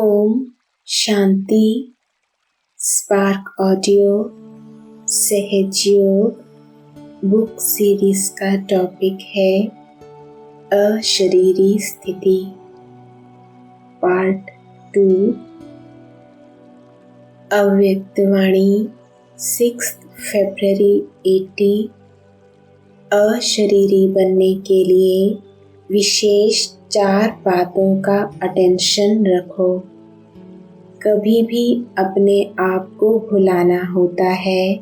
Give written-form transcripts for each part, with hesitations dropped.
Om Shanti. Spark audio सहज योग book series का टॉपिक है अशरीरी स्थिति, पार्ट 2। अव्यक्तवाणी 6 फरवरी 80। अशरीरी बनने के लिए विशेष 4 बातों का अटेंशन रखो। कभी भी अपने आप को भुलाना होता है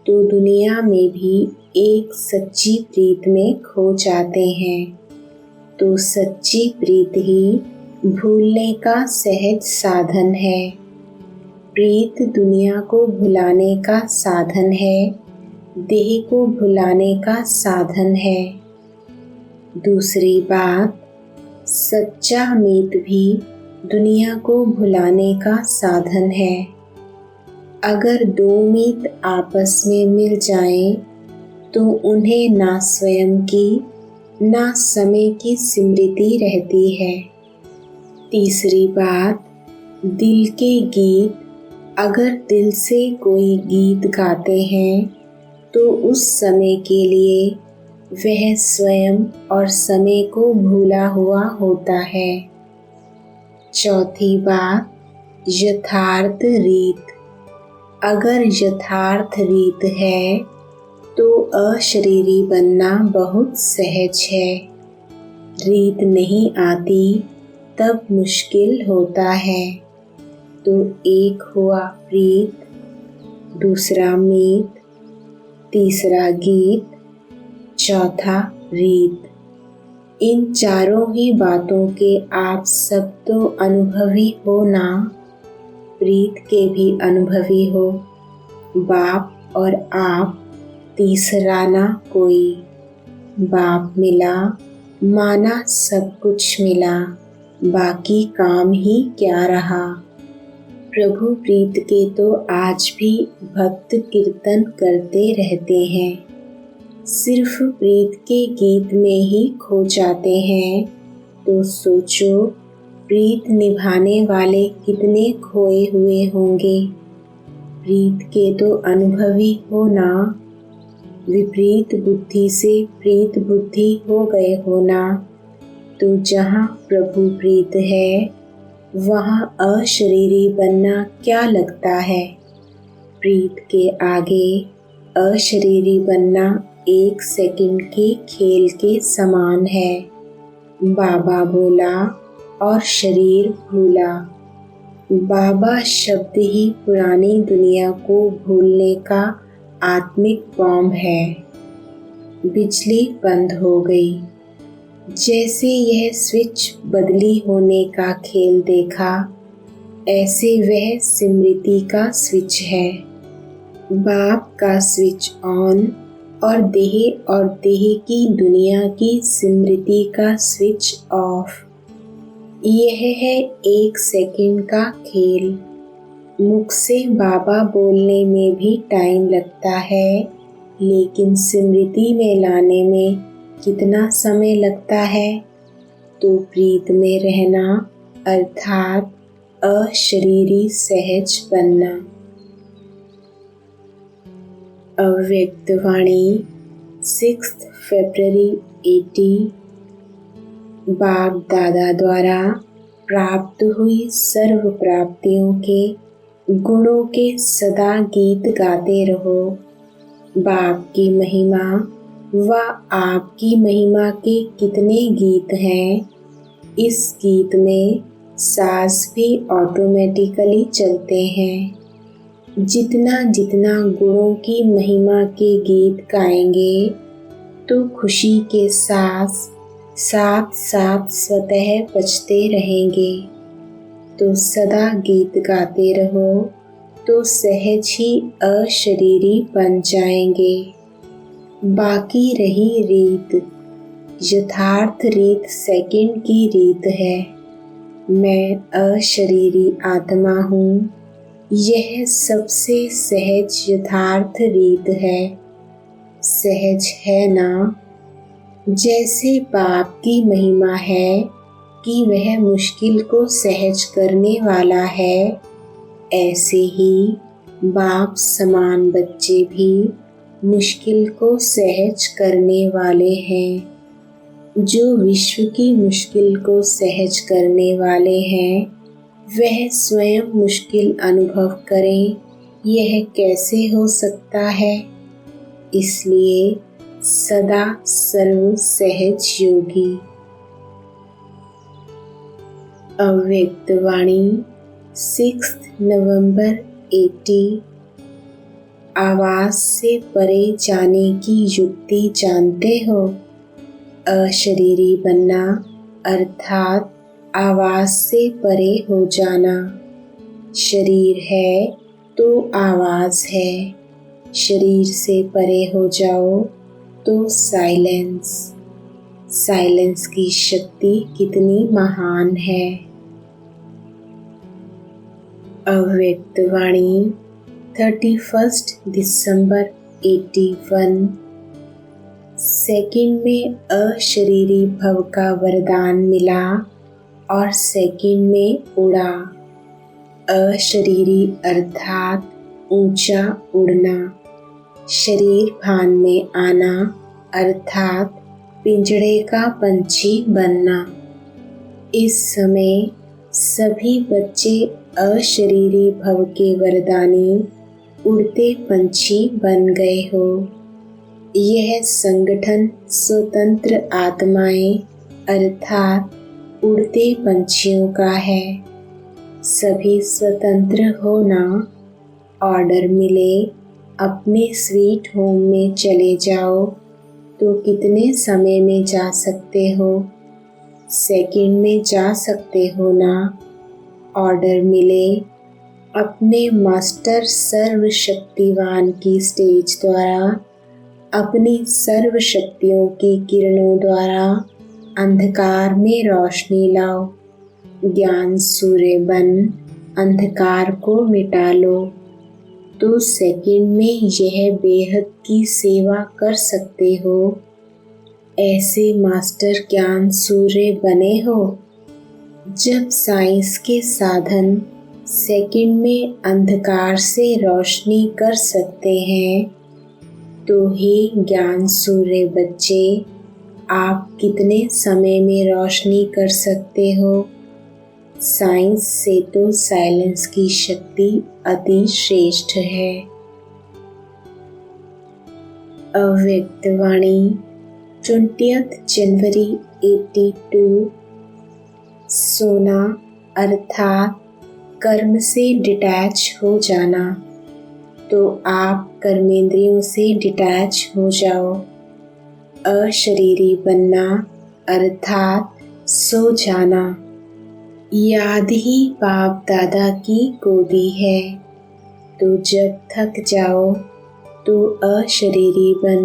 तो दुनिया में भी एक सच्ची प्रीत में खो जाते हैं। तो सच्ची प्रीत ही भूलने का सहज साधन है। प्रीत दुनिया को भुलाने का साधन है, देह को भुलाने का साधन है। दूसरी बात, सच्चा मीत भी दुनिया को भुलाने का साधन है। अगर 2 मीत आपस में मिल जाएं, तो उन्हें ना स्वयं की ना समय की स्मृति रहती है। तीसरी बात, दिल के गीत अगर दिल से कोई गीत गाते हैं तो उस समय के लिए वह स्वयं और समय को भूला हुआ होता है। चौथी बात, यथार्थ रीत। अगर यथार्थ रीत है तो अशरीरी बनना बहुत सहज है। रीत नहीं आती तब मुश्किल होता है। तो एक हुआ प्रीत, दूसरा मीत, तीसरा गीत, चौथा रीत। इन चारों ही बातों के आप सब तो अनुभवी हो ना। प्रीत के भी अनुभवी हो, बाप और आप, तीसरा ना कोई। बाप मिला माना सब कुछ मिला, बाकी काम ही क्या रहा। प्रभु प्रीत के तो आज भी भक्त कीर्तन करते रहते हैं, सिर्फ प्रीत के गीत में ही खो जाते हैं। तो सोचो प्रीत निभाने वाले कितने खोए हुए होंगे। प्रीत के तो अनुभवी हो ना। विपरीत बुद्धि से प्रीत बुद्धि हो गए हो ना। तो जहाँ प्रभु प्रीत है वहाँ अशरीरी बनना क्या लगता है। प्रीत के आगे अशरीरी बनना 1 सेकंड के खेल के समान है। बाबा बोला और शरीर भूला। बाबा शब्द ही पुरानी दुनिया को भूलने का आत्मिक बॉम्ब है। बिजली बंद हो गई। जैसे यह स्विच बदली होने का खेल देखा, ऐसे वह स्मृति का स्विच है। बाप का स्विच ऑन और देह की दुनिया की स्मृति का स्विच ऑफ। यह है 1 सेकंड का खेल। मुख से बाबा बोलने में भी टाइम लगता है, लेकिन स्मृति में लाने में कितना समय लगता है। तो प्रीत में रहना अर्थात अशरीरी सहज बनना। अव्यक्तवाणी 6 फरवरी 80। बाप दादा द्वारा प्राप्त हुई सर्व प्राप्तियों के गुणों के सदा गीत गाते रहो। बाप की महिमा व आपकी महिमा के कितने गीत हैं। इस गीत में सांस भी ऑटोमेटिकली चलते हैं। जितना जितना गुणों की महिमा के गीत गाएंगे तो खुशी के साथ साथ साथ स्वतः बजते रहेंगे। तो सदा गीत गाते रहो तो सहज ही अशरीरी बन जाएंगे। बाकी रही रीत, यथार्थ रीत सेकंड की रीत है। मैं अशरीरी आत्मा हूँ, यह सबसे सहज यथार्थ रीत है। सहज है ना। जैसे बाप की महिमा है कि वह मुश्किल को सहज करने वाला है, ऐसे ही बाप समान बच्चे भी मुश्किल को सहज करने वाले हैं। जो विश्व की मुश्किल को सहज करने वाले हैं, वह स्वयं मुश्किल अनुभव करें, यह कैसे हो सकता है? इसलिए सदा सर्व सहज योगी। अव्यक्त वाणी 6 नवंबर 80। आवाज से परे जाने की युक्ति जानते हो? अशरीरी बनना अर्थात आवाज से परे हो जाना। शरीर है तो आवाज है, शरीर से परे हो जाओ तो साइलेंस। साइलेंस की शक्ति कितनी महान है। अव्यक्त वाणी 31 दिसंबर 81। सेकंड में अशरीरी भव का वरदान मिला और सेकंड में उड़ा। अशरीरी अर्थात ऊंचा उड़ना, शरीर भान में आना अर्थात पिंजड़े का पंछी बनना। इस समय सभी बच्चे अशरीरी भव के वरदानी उड़ते पंछी बन गए हो। यह संगठन स्वतंत्र आत्माएं अर्थात उड़ते पंछियों का है। सभी स्वतंत्र हो ना। ऑर्डर मिले अपने स्वीट होम में चले जाओ तो कितने समय में जा सकते हो? सेकंड में जा सकते हो ना। ऑर्डर मिले अपने मास्टर सर्वशक्तिवान की स्टेज द्वारा अपनी सर्व शक्तियों की किरणों द्वारा अंधकार में रोशनी लाओ। ज्ञान सूर्य बन अंधकार को मिटा लो तो सेकंड में यह बेहद की सेवा कर सकते हो। ऐसे मास्टर ज्ञान सूर्य बने हो। जब साइंस के साधन सेकंड में अंधकार से रोशनी कर सकते हैं, तो ही ज्ञान सूर्य बच्चे आप कितने समय में रोशनी कर सकते हो? साइंस से तो साइलेंस की शक्ति अति श्रेष्ठ है। अव्यक्त वाणी 20 जनवरी 82। सोना अर्थात कर्म से डिटैच हो जाना, तो आप कर्मेंद्रियों से डिटैच हो जाओ। अशरीरी बनना अर्थात सो जाना। याद ही बाप दादा की गोदी है, तो जब थक जाओ तो अशरीरी बन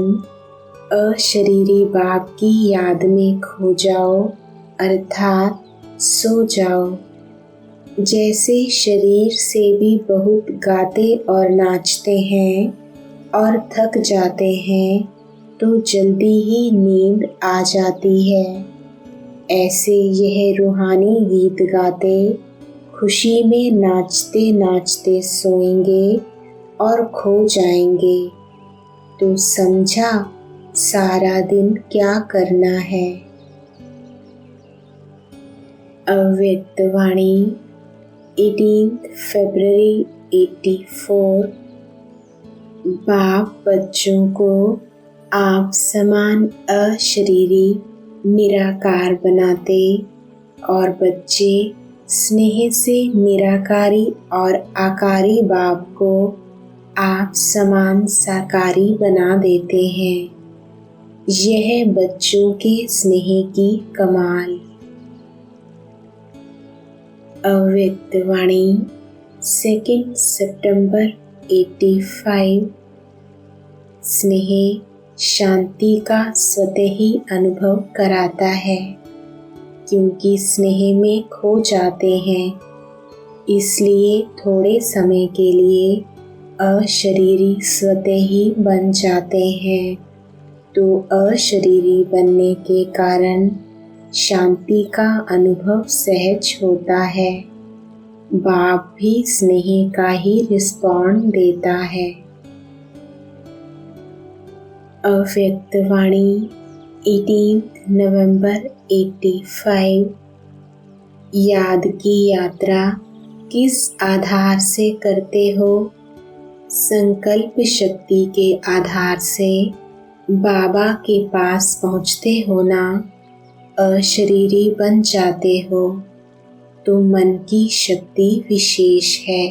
अशरीरी बाप की याद में खो जाओ अर्थात सो जाओ। जैसे शरीर से भी बहुत गाते और नाचते हैं और थक जाते हैं तो जल्दी ही नींद आ जाती है, ऐसे यह रूहानी गीत गाते खुशी में नाचते नाचते सोएंगे और खो जाएंगे। तो समझा सारा दिन क्या करना है। अव्यक्त वाणी 18 फरवरी 84। बाप बच्चों को आप समान अशरीरी निराकार बनाते और बच्चे स्नेह से निराकारी और आकारी बाप को आप समान साकारी बना देते हैं। यह बच्चों के स्नेह की कमाल। अव्यक्त वाणी 2 सितंबर 85। स्नेह शांति का स्वतः ही अनुभव कराता है, क्योंकि स्नेह में खो जाते हैं, इसलिए थोड़े समय के लिए अशरीरी स्वतः ही बन जाते हैं। तो अशरीरी बनने के कारण शांति का अनुभव सहज होता है। बाप भी स्नेह का ही रिस्पॉन्ड देता है। अव्यक्त वाणी 18 नवंबर 85। याद की यात्रा किस आधार से करते हो? संकल्प शक्ति के आधार से बाबा के पास पहुँचते हो ना, अशरीरी बन जाते हो तो मन की शक्ति विशेष है।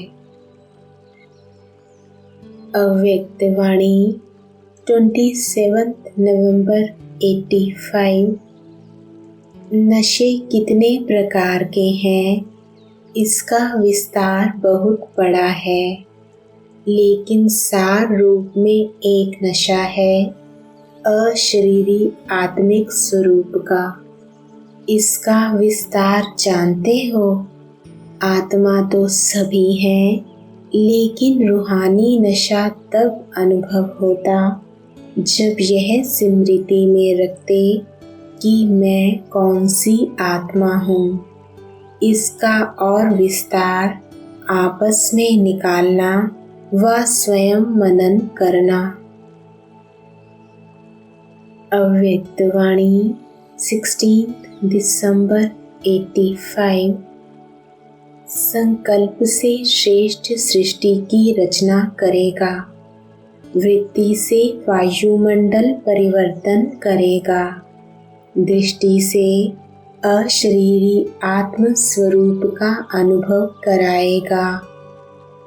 अव्यक्त वाणी 27 नवंबर 85। नशे कितने प्रकार के हैं, इसका विस्तार बहुत बड़ा है, लेकिन सार रूप में एक नशा है अशरीरी आत्मिक स्वरूप का। इसका विस्तार जानते हो? आत्मा तो सभी हैं, लेकिन रूहानी नशा तब अनुभव होता जब यह स्मृति में रखते कि मैं कौन सी आत्मा हूँ। इसका और विस्तार आपस में निकालना व स्वयं मनन करना। अव्यक्त वाणी 16 दिसंबर 85। संकल्प से श्रेष्ठ सृष्टि की रचना करेगा, वृत्ति से वायुमंडल परिवर्तन करेगा, दृष्टि से अशरीरी आत्म स्वरूप का अनुभव कराएगा,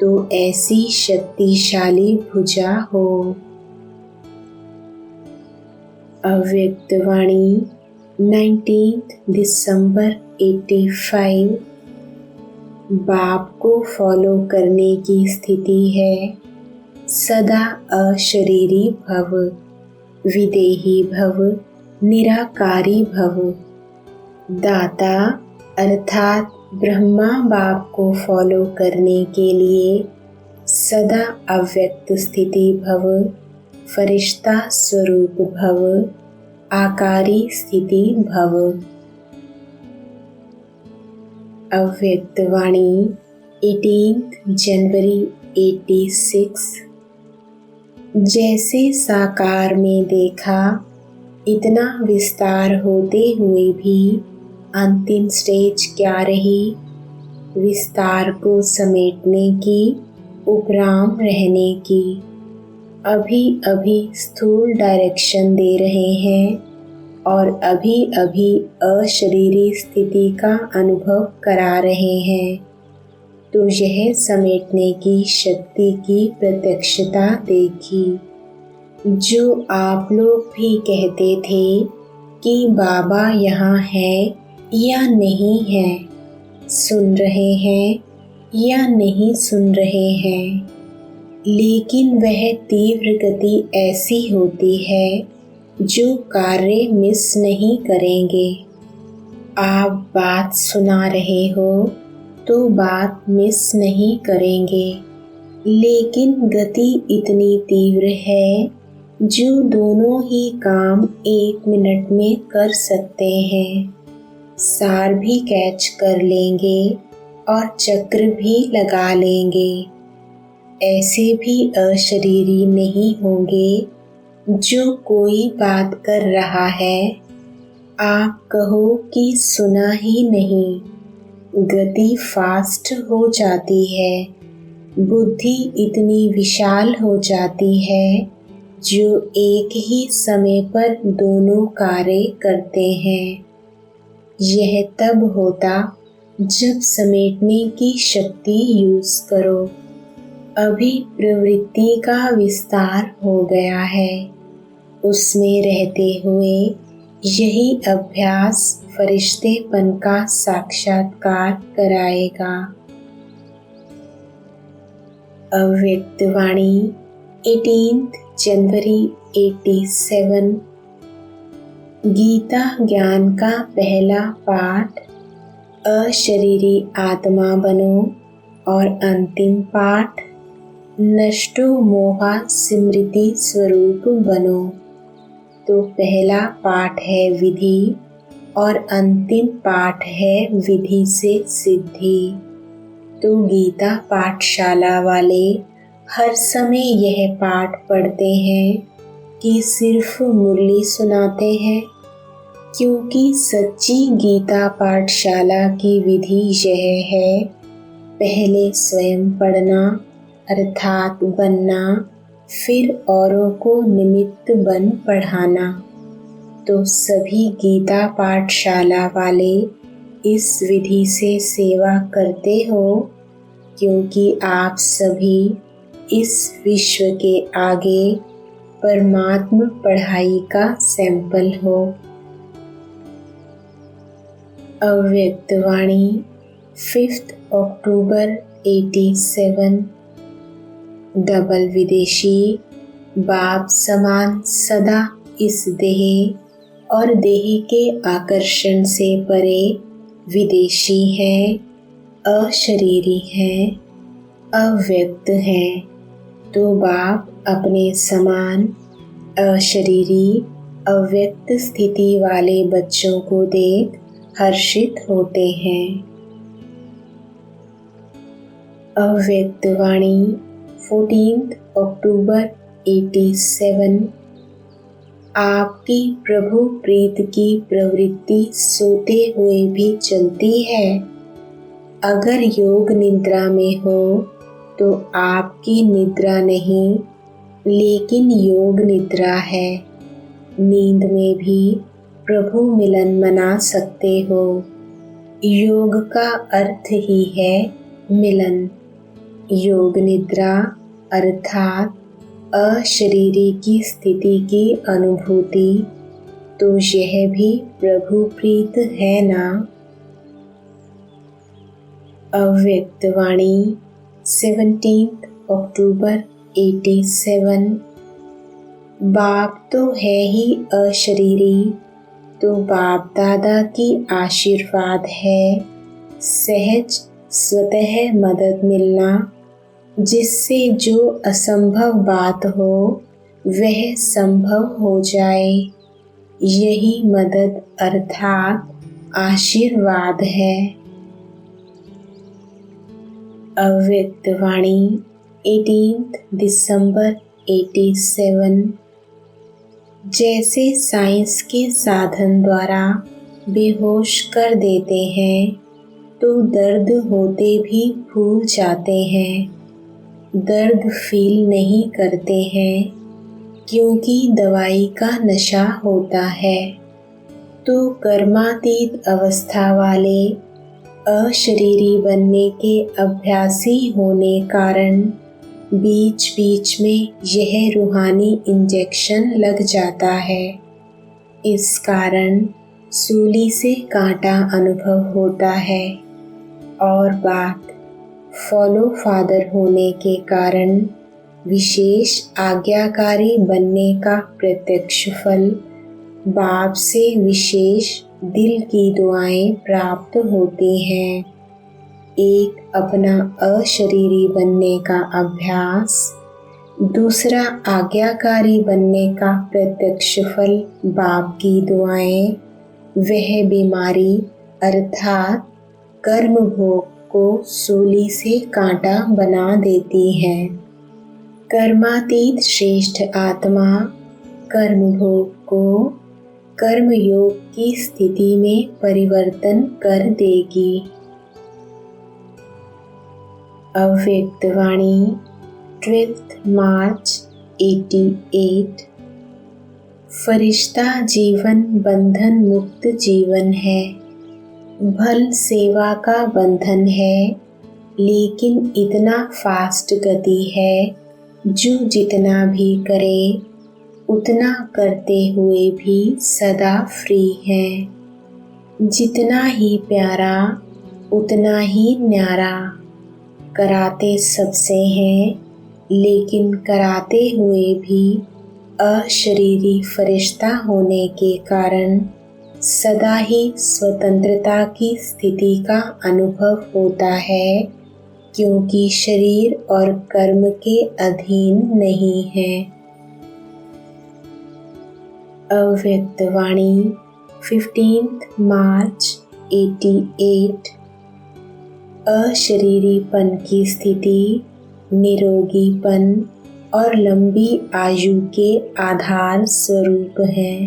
तो ऐसी शक्तिशाली भुजा हो। अव्यक्त वाणी 19 दिसंबर 85। बाप को फॉलो करने की स्थिति है सदा अशरीरी भव, विदेही भव, निराकारी भव। दाता अर्थात ब्रह्मा बाप को फॉलो करने के लिए सदा अव्यक्त स्थिति भव, फरिश्ता स्वरूप भव, आकारी स्थिति भव। अव्यक्त वाणी 18 जनवरी 86। जैसे साकार में देखा, इतना विस्तार होते हुए भी अंतिम स्टेज क्या रही? विस्तार को समेटने की, उपराम रहने की। अभी अभी स्थूल डायरेक्शन दे रहे हैं और अभी अभी अशरीरी स्थिति का अनुभव करा रहे हैं, तो यह समेटने की शक्ति की प्रत्यक्षता देखी। जो आप लोग भी कहते थे कि बाबा यहाँ है या नहीं है, सुन रहे हैं या नहीं सुन रहे हैं, लेकिन वह तीव्र गति ऐसी होती है जो कार्य मिस नहीं करेंगे। आप बात सुना रहे हो तो बात मिस नहीं करेंगे, लेकिन गति इतनी तीव्र है जो दोनों ही काम 1 मिनट में कर सकते हैं। सार भी कैच कर लेंगे और चक्र भी लगा लेंगे। ऐसे भी अशरीरी नहीं होंगे जो कोई बात कर रहा है, आप कहो कि सुना ही नहीं, गति फास्ट हो जाती है, बुद्धि इतनी विशाल हो जाती है जो एक ही समय पर दोनों कार्य करते हैं। यह तब होता जब समेटने की शक्ति यूज करो। अभी प्रवृत्ति का विस्तार हो गया है, उसमें रहते हुए यही अभ्यास फरिश्तेपन का साक्षात्कार कराएगा। अव्यक्त वाणी 18 जनवरी 87। गीता ज्ञान का पहला पाठ अशरीरी आत्मा बनो और अंतिम पाठ नष्टो मोहा स्मृति स्वरूप बनो। तो पहला पाठ है विधि और अंतिम पाठ है विधि से सिद्धि। तो गीता पाठशाला वाले हर समय यह पाठ पढ़ते हैं कि सिर्फ मुरली सुनाते हैं, क्योंकि सच्ची गीता पाठशाला की विधि यह है, पहले स्वयं पढ़ना अर्थात बनना, फिर औरों को निमित्त बन पढ़ाना। तो सभी गीता पाठशाला वाले इस विधि से सेवा करते हो, क्योंकि आप सभी इस विश्व के आगे परमात्म पढ़ाई का सैंपल हो। अव्यक्तवाणी 5 अक्टूबर 87। डबल विदेशी बाप समान सदा इस देह और देह के आकर्षण से परे विदेशी हैं, अशरीरी हैं, अव्यक्त हैं। तो बाप अपने समान अशरीरी अव्यक्त स्थिति वाले बच्चों को देख हर्षित होते हैं। अव्यक्तवाणी 14 अक्टूबर 87। आपकी प्रभु प्रीत की प्रवृत्ति सोते हुए भी चलती है। अगर योग निद्रा में हो तो आपकी निद्रा नहीं, लेकिन योग निद्रा है। नींद में भी प्रभु मिलन मना सकते हो। योग का अर्थ ही है मिलन। योग निद्रा अर्थात अशरीरी की स्थिति की अनुभूति, तो यह भी प्रभु प्रीत है ना। अव्यक्तवाणी 17 अक्टूबर 87। बाप तो है ही अशरीरी, तो बाप दादा की आशीर्वाद है सहज स्वतः मदद मिलना, जिससे जो असंभव बात हो वह संभव हो जाए। यही मदद अर्थात आशीर्वाद है। अव्यक्तवाणी 18 दिसंबर 87। जैसे साइंस के साधन द्वारा बेहोश कर देते हैं, तो दर्द होते भी भूल जाते हैं। दर्द फील नहीं करते हैं, क्योंकि दवाई का नशा होता है। तो कर्मातीत अवस्था वाले अशरीरी बनने के अभ्यासी होने कारण बीच बीच में यह रूहानी इंजेक्शन लग जाता है। इस कारण सूली से कांटा अनुभव होता है। और बात फॉलो फादर होने के कारण विशेष आज्ञाकारी बनने का प्रत्यक्ष फल बाप से विशेष दिल की दुआएं प्राप्त होती हैं। एक अपना अशरीरी बनने का अभ्यास, दूसरा आज्ञाकारी बनने का प्रत्यक्ष फल बाप की दुआएं, वह बीमारी अर्थात कर्म भोग को सूली से कांटा बना देती है। कर्मातीत श्रेष्ठ आत्मा कर्म भोग को कर्म योग की स्थिति में परिवर्तन कर देगी। अव्यक्तवाणी 12 मार्च 88। फरिश्ता जीवन बंधन मुक्त जीवन है। भल सेवा का बंधन है, लेकिन इतना फास्ट गति है, जो जितना भी करे उतना करते हुए भी सदा फ्री है। जितना ही प्यारा उतना ही न्यारा। कराते सबसे हैं, लेकिन कराते हुए भी अशरीरी फरिश्ता होने के कारण सदा ही स्वतंत्रता की स्थिति का अनुभव होता है, क्योंकि शरीर और कर्म के अधीन नहीं है। अव्यक्तवाणी 15 मार्च 88। अशरीरीपन की स्थिति निरोगीपन और लंबी आयु के आधार स्वरूप है।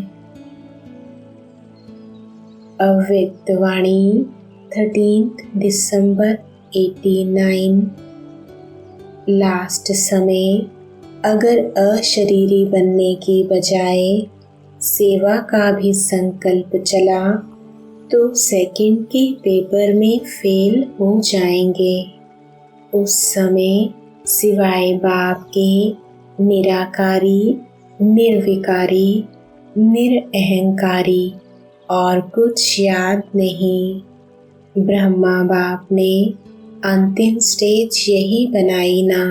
अव्यक्त वाणी 13 दिसंबर 89। लास्ट समय अगर अशरीरी बनने के बजाय सेवा का भी संकल्प चला तो सेकंड के पेपर में फेल हो जाएंगे। उस समय सिवाय बाप के निराकारी, निर्विकारी, निरअहंकारी और कुछ याद नहीं। ब्रह्मा बाप ने अंतिम स्टेज यही बनाई ना,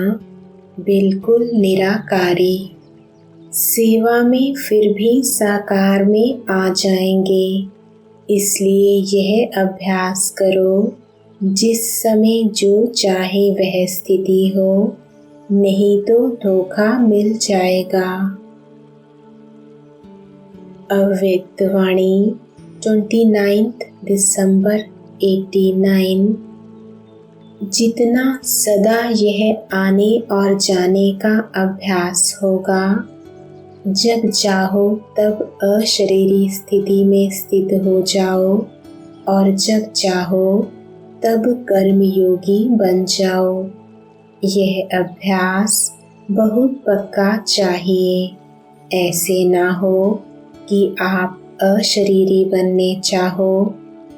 बिल्कुल निराकारी। सेवा में फिर भी साकार में आ जाएंगे। इसलिए यह अभ्यास करो, जिस समय जो चाहे वह स्थिति हो, नहीं तो धोखा मिल जाएगा। अव्यक्त वाणी 29 दिसंबर 89। जितना सदा यह आने और जाने का अभ्यास होगा, जब चाहो तब अशरीरी स्थिति में स्थित हो जाओ और जब चाहो तब कर्मयोगी बन जाओ। यह अभ्यास बहुत पक्का चाहिए। ऐसे ना हो कि आप अशरीरी बनने चाहो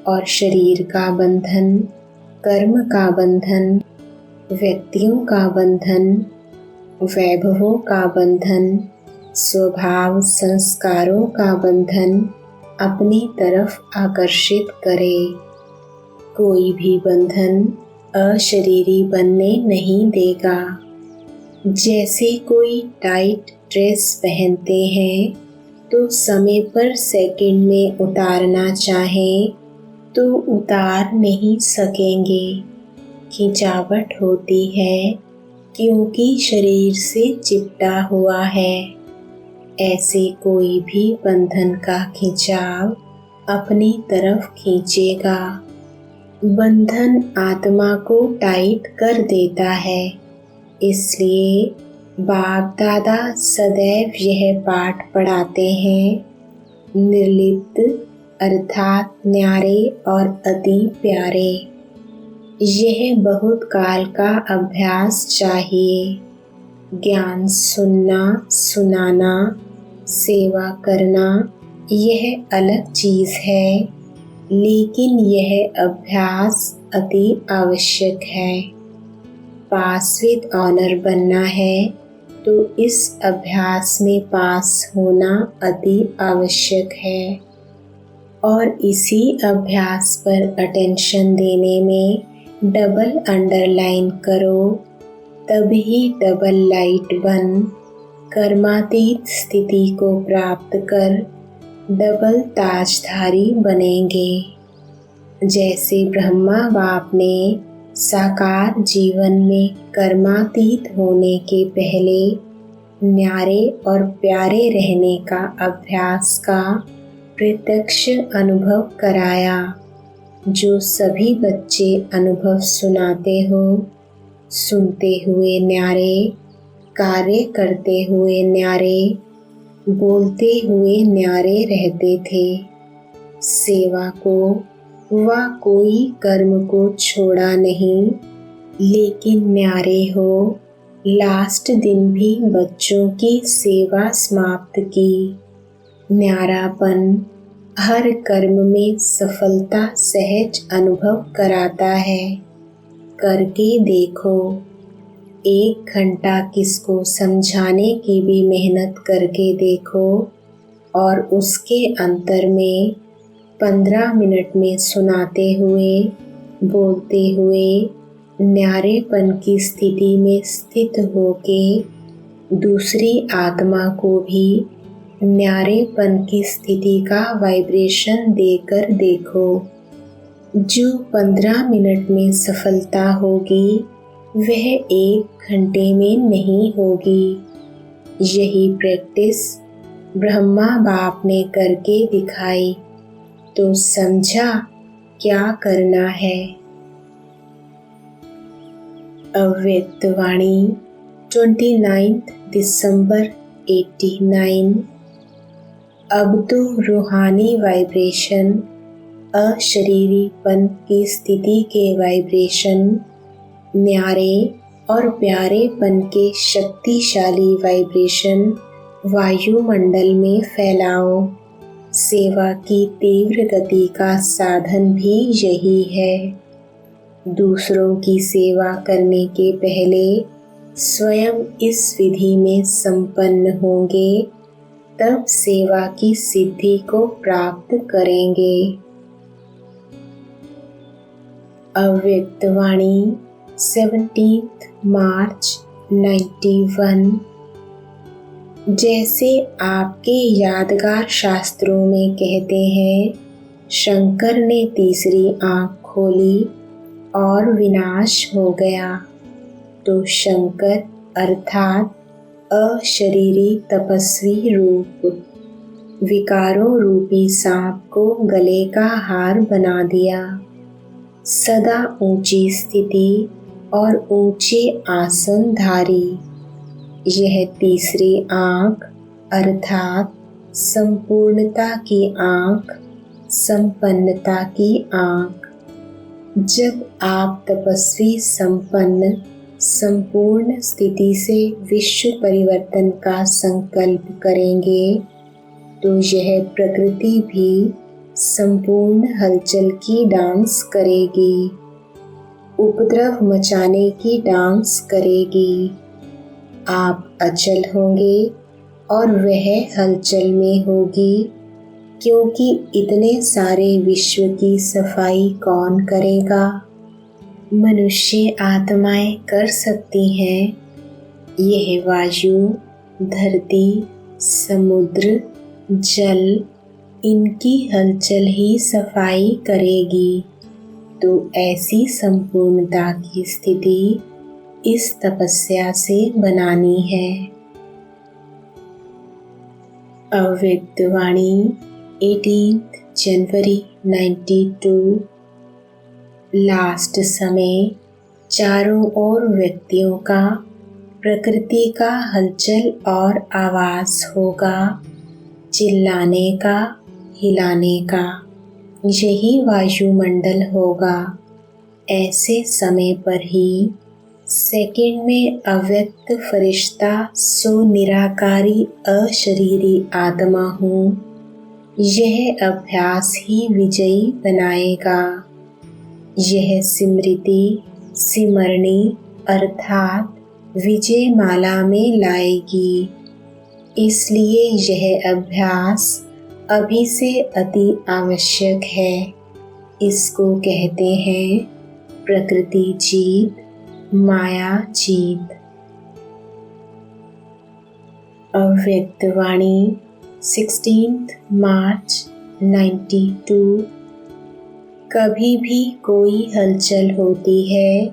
और शरीर का बंधन, कर्म का बंधन, व्यक्तियों का बंधन, वैभवों का बंधन, स्वभाव संस्कारों का बंधन अपनी तरफ आकर्षित करे। कोई भी बंधन अशरीरी बनने नहीं देगा। जैसे कोई टाइट ड्रेस पहनते हैं तो समय पर सेकंड में उतारना चाहें तो उतार नहीं सकेंगे। खिंचावट होती है क्योंकि शरीर से चिपटा हुआ है। ऐसे कोई भी बंधन का खिंचाव अपनी तरफ खींचेगा। बंधन आत्मा को टाइट कर देता है। इसलिए बाप दादा सदैव यह पाठ पढ़ाते हैं, निर्लिप्त अर्थात न्यारे और अति प्यारे। यह बहुत काल का अभ्यास चाहिए। ज्ञान सुनना, सुनाना, सेवा करना यह अलग चीज़ है, लेकिन यह अभ्यास अति आवश्यक है। पास विद ऑनर बनना है तो इस अभ्यास में पास होना अति आवश्यक है और इसी अभ्यास पर अटेंशन देने में डबल अंडरलाइन करो, तभी डबल लाइट बन कर्मातीत स्थिति को प्राप्त कर डबल ताजधारी बनेंगे। जैसे ब्रह्मा बाप ने साकार जीवन में कर्मातीत होने के पहले न्यारे और प्यारे रहने का अभ्यास का प्रत्यक्ष अनुभव कराया, जो सभी बच्चे अनुभव सुनाते हो, सुनते हुए न्यारे, कार्य करते हुए न्यारे, बोलते हुए न्यारे रहते थे। सेवा को व कोई कर्म को छोड़ा नहीं, लेकिन न्यारे हो लास्ट दिन भी बच्चों की सेवा समाप्त की। न्यारापन हर कर्म में सफलता सहज अनुभव कराता है। करके देखो। 1 घंटा किसको समझाने की भी मेहनत करके देखो और उसके अंतर में 15 मिनट में सुनाते हुए, बोलते हुए न्यारेपन की स्थिति में स्थित होके दूसरी आत्मा को भी न्यारेपन की स्थिति का वाइब्रेशन देकर देखो। जो 15 मिनट में सफलता होगी वह 1 घंटे में नहीं होगी। यही प्रैक्टिस ब्रह्मा बाप ने करके दिखाई। तो समझा क्या करना है। अव्यक्त वाणी 29 दिसंबर 89। अब तो रूहानी वाइब्रेशन अशरीरीपन की स्थिति के वाइब्रेशन न्यारे और प्यारेपन के शक्तिशाली वाइब्रेशन वायुमंडल में फैलाओ। सेवा की तीव्र गति का साधन भी यही है। दूसरों की सेवा करने के पहले स्वयं इस विधि में संपन्न होंगे, तब सेवा की सिद्धि को प्राप्त करेंगे। अव्यक्त वाणी 17 मार्च 91। जैसे आपके यादगार शास्त्रों में कहते हैं, शंकर ने तीसरी आँख खोली और विनाश हो गया, तो शंकर अर्थात अशरीरी तपस्वी रूप विकारों रूपी सांप को गले का हार बना दिया। सदा ऊंची स्थिति और ऊंचे आसनधारी यह तीसरी आँख अर्थात संपूर्णता की आँख, संपन्नता की आँख। जब आप तपस्वी संपन्न संपूर्ण स्थिति से विश्व परिवर्तन का संकल्प करेंगे, तो यह प्रकृति भी संपूर्ण हलचल की डांस करेगी, उपद्रव मचाने की डांस करेगी। आप अचल होंगे और वह हलचल में होगी, क्योंकि इतने सारे विश्व की सफाई कौन करेगा। मनुष्य आत्माएं कर सकती हैं। यह वायु, धरती, समुद्र, जल, इनकी हलचल ही सफाई करेगी। तो ऐसी संपूर्णता की स्थिति इस तपस्या से बनानी है। अव्यक्त वाणी 18 जनवरी 92। लास्ट समय चारों ओर व्यक्तियों का प्रकृति का हलचल और आवाज होगा, चिल्लाने का, हिलाने का। यही वायुमंडल होगा। ऐसे समय पर ही सेकंड में अव्यक्त फरिश्ता सो निराकारी अशरीरी आत्मा हूँ, यह अभ्यास ही विजयी बनाएगा। यह स्मृति सिमरणी अर्थात विजय माला में लाएगी। इसलिए यह अभ्यास अभी से अति आवश्यक है। इसको कहते हैं प्रकृति जीत, माया जीत। अव्यक्त वाणी 16 मार्च 92। कभी भी कोई हलचल होती है,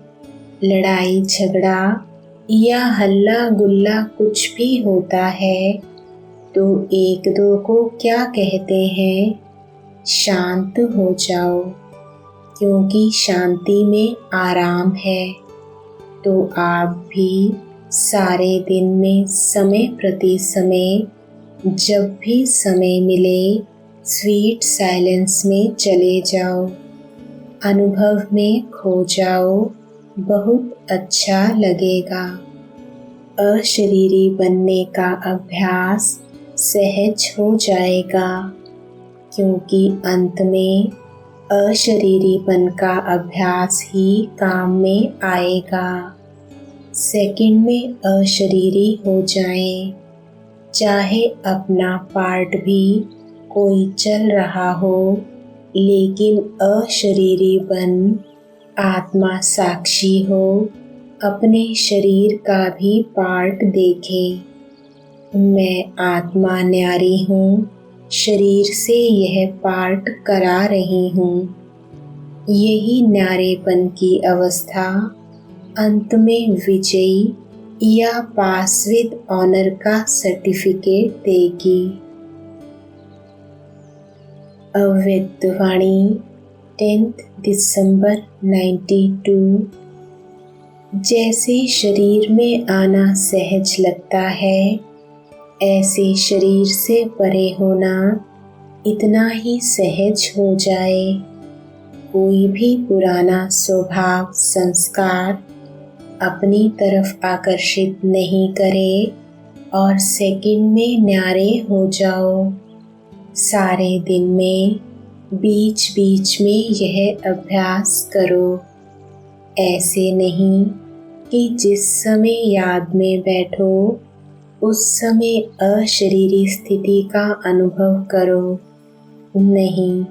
लड़ाई झगड़ा या हल्ला गुल्ला कुछ भी होता है, तो एक दो को क्या कहते हैं, शांत हो जाओ, क्योंकि शांति में आराम है। तो आप भी सारे दिन में समय प्रति समय जब भी समय मिले स्वीट साइलेंस में चले जाओ, अनुभव में खो जाओ, बहुत अच्छा लगेगा। अशरीरी बनने का अभ्यास सहज हो जाएगा, क्योंकि अंत में अशरीरीपन का अभ्यास ही काम में आएगा। सेकंड में अशरीरी हो जाएं, चाहे अपना पार्ट भी कोई चल रहा हो, लेकिन अशरीरी बन आत्मा साक्षी हो, अपने शरीर का भी पार्ट देखे। मैं आत्मा न्यारी हूँ, शरीर से यह पार्ट करा रही हूँ। यही न्यारेपन की अवस्था अंत में विजयी या पास विद ऑनर का सर्टिफिकेट देगी। अव्यक्त वाणी 10 दिसंबर 92। जैसे शरीर में आना सहज लगता है, ऐसे शरीर से परे होना इतना ही सहज हो जाए। कोई भी पुराना स्वभाव संस्कार अपनी तरफ आकर्षित नहीं करे और सेकंड में न्यारे हो जाओ। सारे दिन में बीच बीच में यह अभ्यास करो। ऐसे नहीं कि जिस समय याद में बैठो उस समय अशरीरी स्थिति का अनुभव करो। नहीं,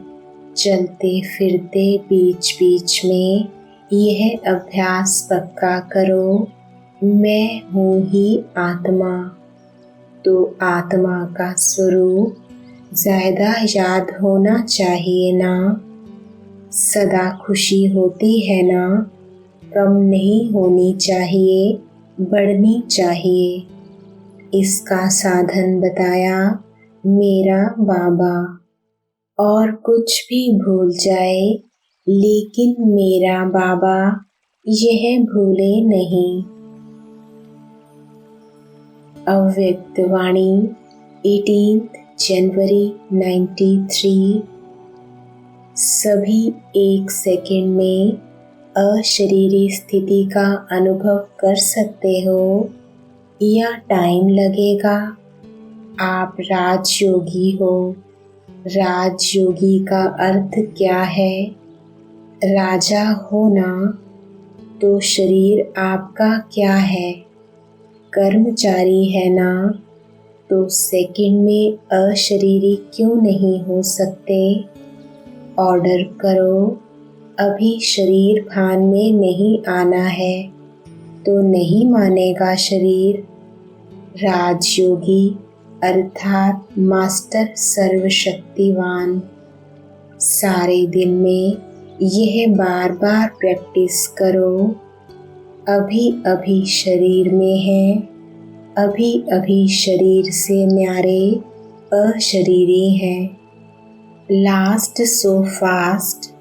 चलते फिरते बीच बीच में यह अभ्यास पक्का करो, मैं हूँ ही आत्मा। तो आत्मा का स्वरूप ज़्यादा याद होना चाहिए ना। सदा खुशी होती है ना, कम नहीं होनी चाहिए, बढ़नी चाहिए। इसका साधन बताया मेरा बाबा। और कुछ भी भूल जाए लेकिन मेरा बाबा यह भूले नहीं। अव्यक्त वाणी 18 जनवरी 93। सभी एक सेकंड में अशरीरी स्थिति का अनुभव कर सकते हो या टाइम लगेगा? आप राजयोगी हो। राजयोगी का अर्थ क्या है? राजा होना। तो शरीर आपका क्या है? कर्मचारी है ना। तो सेकंड में अशरीरी क्यों नहीं हो सकते? ऑर्डर करो, अभी शरीर भान में नहीं आना है तो नहीं मानेगा शरीर। राजयोगी अर्थात मास्टर सर्वशक्तिवान। सारे दिन में यह बार बार प्रैक्टिस करो। अभी अभी शरीर में है, अभी अभी शरीर से न्यारे अशरीरी हैं। लास्ट सो फास्ट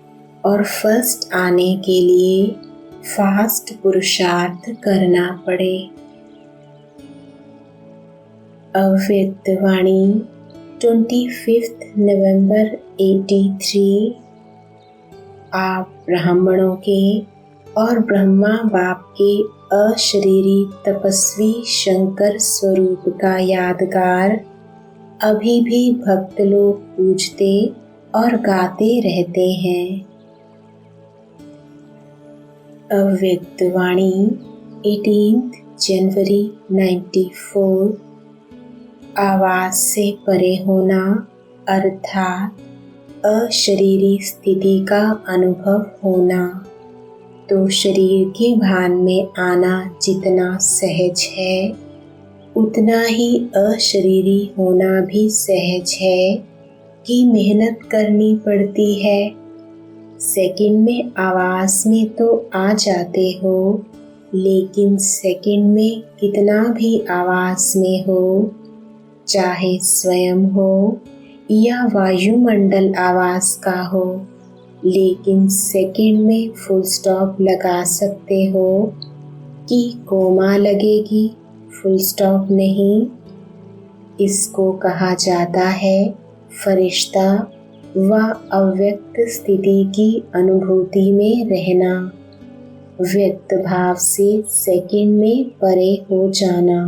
और फर्स्ट आने के लिए फास्ट पुरुषार्थ करना पड़े। अव्यक्त वाणी 25 नवंबर 83। आप ब्राह्मणों के और ब्रह्मा बाप के अशरीरी तपस्वी शंकर स्वरूप का यादगार अभी भी भक्त लोग पूजते और गाते रहते हैं। अव्यक्त वाणी 18 जनवरी 94। आवाज से परे होना अर्थात अशरीरी स्थिति का अनुभव होना। तो शरीर के भान में आना जितना सहज है उतना ही अशरीरी होना भी सहज है कि मेहनत करनी पड़ती है। सेकंड में आवाज में तो आ जाते हो, लेकिन सेकंड में कितना भी आवाज में हो, चाहे स्वयं हो या वायुमंडल आवाज का हो, लेकिन सेकंड में फुल स्टॉप लगा सकते हो कि कोमा लगेगी, फुल स्टॉप नहीं। इसको कहा जाता है फरिश्ता व अव्यक्त स्थिति की अनुभूति में रहना, व्यक्त भाव से सेकंड में परे हो जाना।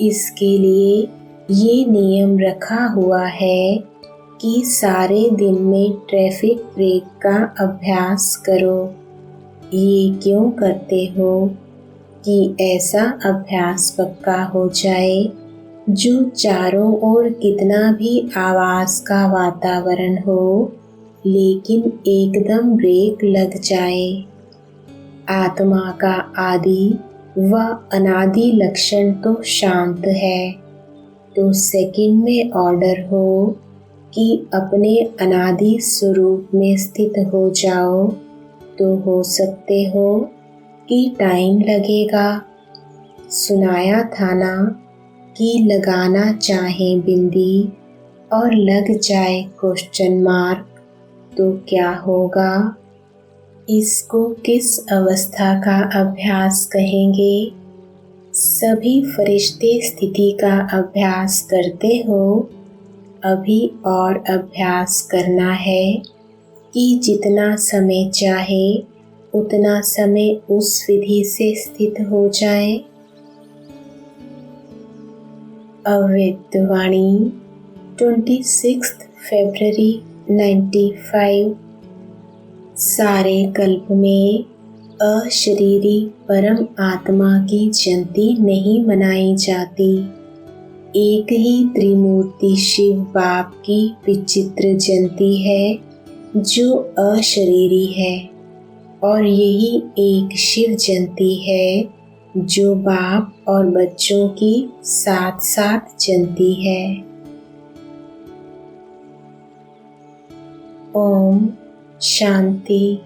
इसके लिए ये नियम रखा हुआ है कि सारे दिन में ट्रैफिक ब्रेक का अभ्यास करो। ये क्यों करते हो? कि ऐसा अभ्यास पक्का हो जाए जो चारों ओर कितना भी आवाज का वातावरण हो लेकिन एकदम ब्रेक लग जाए। आत्मा का आदि व अनादि लक्षण तो शांत है, तो सेकंड में ऑर्डर हो कि अपने अनादि स्वरूप में स्थित हो जाओ। तो हो सकते हो कि टाइम लगेगा। सुनाया था ना कि लगाना चाहे बिंदी, और लग जाए क्वेश्चन मार्क तो क्या होगा? इसको किस अवस्था का अभ्यास कहेंगे? सभी फरिश्ते स्थिति का अभ्यास करते हो। अभी और अभ्यास करना है कि जितना समय चाहे उतना समय उस विधि से स्थित हो जाए। अव्यक्त वाणी 26 फरवरी 95। सारे कल्प में अशरीरी परम आत्मा की जयंती नहीं मनाई जाती। एक ही त्रिमूर्ति शिव बाप की विचित्र जयंती है जो अशरीरी है, और यही एक शिव जयंती है जो बाप और बच्चों की साथ साथ जयंती है। ओम शांति।